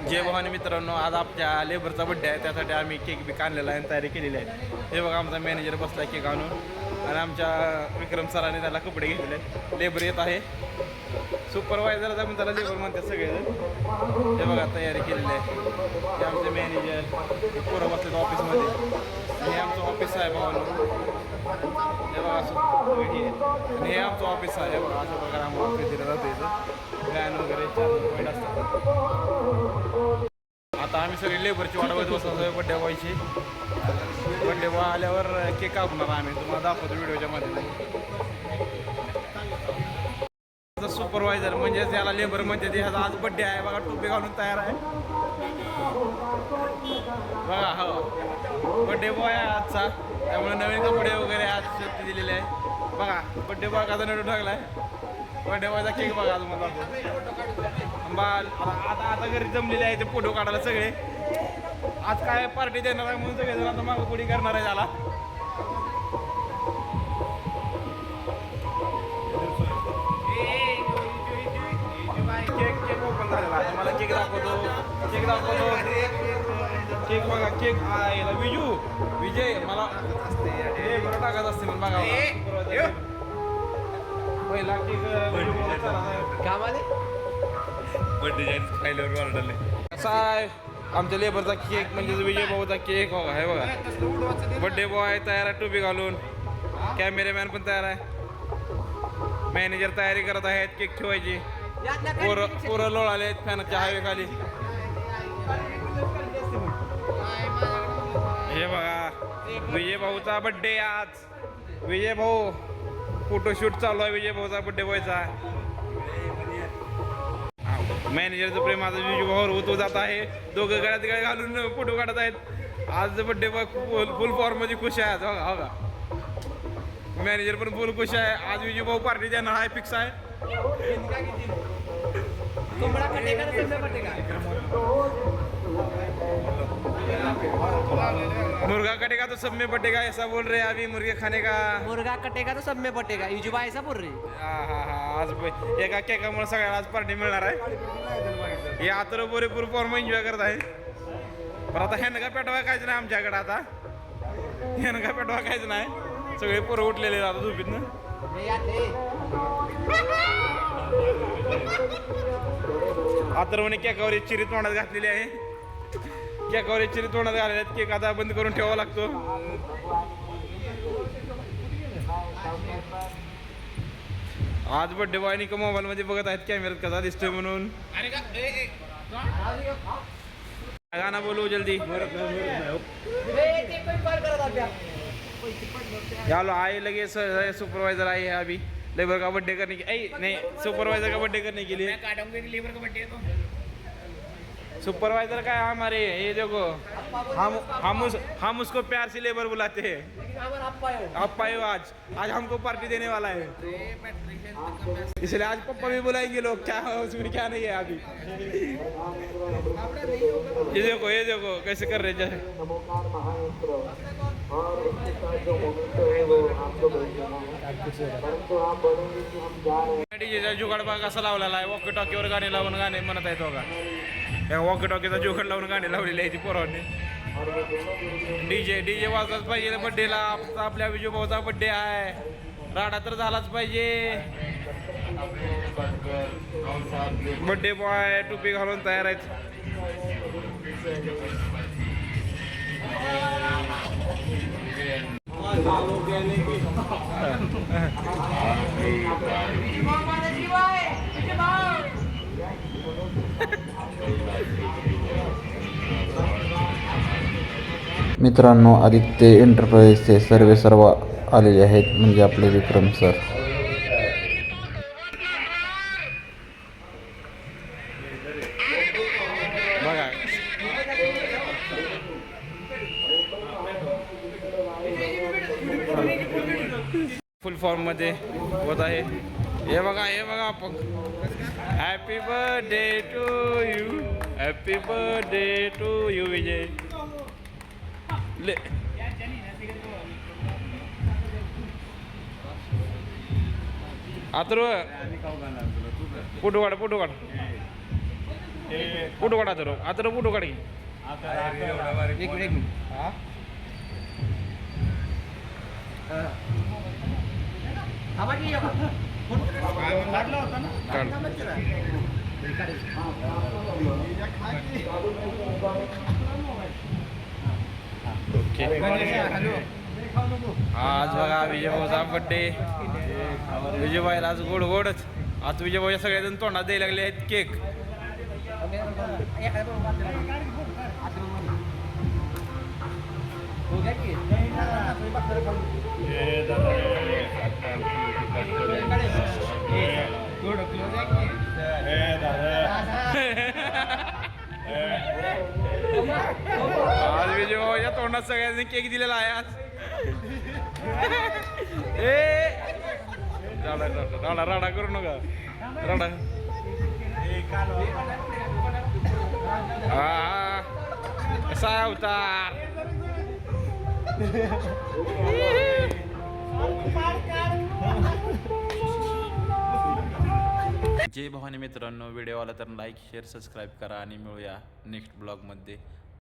जय भवानी मित्रांनो, आज आपल्या लेबरचा बड्डे आहे. त्यासाठी आम्ही केक बी आणलेला आहे आणि तयारी केलेली आहे. हे बघा आमचा मॅनेजर बसला केक आणून आणि आमच्या विक्रम सरांनी त्याला कपडे घेतलेले आहेत. लेबर येत आहे, सुपरवायझर पण त्याला लेबर म्हणतात सगळेजण. हे बघा तयारी केलेली आहे. हे आमचे मॅनेजर पोरं बसलेत ऑफिसमध्ये. हे आमचं ऑफिस आहे भावानं. हे बघा असं आणि हे आमचं ऑफिस आहे. हे बघा अशा प्रकारे आम्हाला ऑफिस दिलं जातं. इथं प्लॅन वगैरे 4 पॉईंट असतात. आता आम्ही सगळी लेबरची वाट बघत बसतो बड्डे बॉयची. बड्डे बॉय आल्यावर केक कापणार आम्ही, तुम्हाला दाखवतो व्हिडिओच्या मध्ये. सुपरवायझर म्हणजे त्याला लेबर म्हणजे ह्याचा आज बड्डे आहे. बघा टोपी घालून तयार आहे. बघा हो बड्डे बॉय आहे आजचा, त्यामुळे नवीन कपडे वगैरे आज दिलेले आहे. बघा बड्डे बॉय कसा नडून टाकला आहे. बड्डे बॉयचा केक बघा तुम्हाला. आता घरी जमलेले आहे ते फोटो काढायला सगळे. आज काय पार्टी देणार आहे म्हणून सगळेजण आता मागं पुढी करणार आहे त्याला. केक ओपन झालेला आहे. मला केक दाखवतो. केक बघा. केक विजय मला बरं टाकत असते मग बघा. पहिला केक कसा आहे आमच्या लेबरचा केक म्हणजे विजय भाऊचा केक. बघा हे बघा बड्डे बॉय तयार आहे टोपी घालून. कॅमेरामॅन पण तयार आहे. मॅनेजर तयारी करत आहेत केक ठेवायची. पोरं लोळाले आहेत फॅनच्या हायवे खाली. हे बघा विजय भाऊचा बड्डे आज. विजय भाऊ फोटोशूट चालू आहे विजय भाऊचा बड्डे बॉयचा. मॅनेजरचं प्रेम आता विजय भाऊवर होतो जात आहे. दोघं गळ्यात गळे घालून फोटो काढत आहेत. आज बड्डे बॉय फुल फॉर्म मध्ये खुश आहे. हो का मॅनेजर पण फुल खुश आहे. आज विजय भाऊ पार्टी देणार आहे फिक्स आहे. मुर्गा कटेगा तो सब में बटेगा ऐसा बोल रहे अभी. मुर्गे खाने का मुर्गा कटेगा तो सब में बटेगा युजुबा ऐसा बोल रहे. हा आज एका केकामुळे सगळ्याला आज पार्टी मिळणार आहे. हे आता पुरेपूर फॉर्म एन्जॉय करत आहे. पण आता ह्यानं का पेटवा कायचं नाही आमच्याकडे. आता ह्यानं का पेटवा कायचं नाही. सगळे पोरं उठलेले आता झोपीतनं. आता म्हणे केकावर चिरी तोंडात घातलेली आहे. केकावर चिरी तोंडात घालेले आहेत. केक आता बंद करून ठेवावा लागतो. आज बड्डे बॉय का मोबाईल मध्ये बघत आहेत कॅमेऱ्यात कसा दिसतोय म्हणून. गाना बोलू जल्दी. यालो आए लगे सुपरवाइजर आए हैं अभी लेबर का बर्थडे करने की. नहीं सुपरवाइजर का बर्थडे करने के लिए. लेबर का बर्थडे है तो सुपरवाइजर का है हमारे. ये देखो हम उसको प्यार से लेबर बुलाते हैं. आप पाए आज हमको पार्टी देने वाला है. इसलिए आज पप्पा भी बुलाएंगे लोग. क्या उसमें क्या नहीं है अभी. ये देखो कैसे कर रहे जाए. डीजेचा जुगाड बघा कसा लावलेला आहे. वॉकी टॉकीवर गाणी लावून गाणे म्हणत आहेत बघा. या वॉकी टॉकीचा जुगाड लावून गाणी लावलेली आहे ती पोरांनी. डीजे वाजलाच पाहिजे बड्डेला. आपल्या विजय भाऊचा बड्डे आहे. राडा तर झालाच पाहिजे. बड्डे बॉय टोपी घालून तयार आहेत. मित्रांनो आदित्य एंटरप्राइजचे सर्व आलेले आहेत म्हणजे आपले विक्रम सर. बघा फुल फॉर्म मध्ये होत आहे. हे बघा happy birthday to you. Happy birthday to you Vijay. Atharva photo काढ फोटो काढ आता फोटो काढ की एक मिनिट ओके आज बघा विजयभाऊचा बड्डे. विजयभाईला आज गोड गोडच. आज विजयभाऊच्या सगळेजण तोंडात द्यायला लागले आहेत केक. आज विजयभाऊच्या तोंडात सगळ्यांनी केक दिलेला आहे आज. राडा राडा करू नका राडा. हा कसा आहे अवतार. जय भवानी मित्रांनो, व्हिडिओ आला तर लाईक शेअर सबस्क्राईब करा आणि मिळूया नेक्स्ट ब्लॉगमध्ये.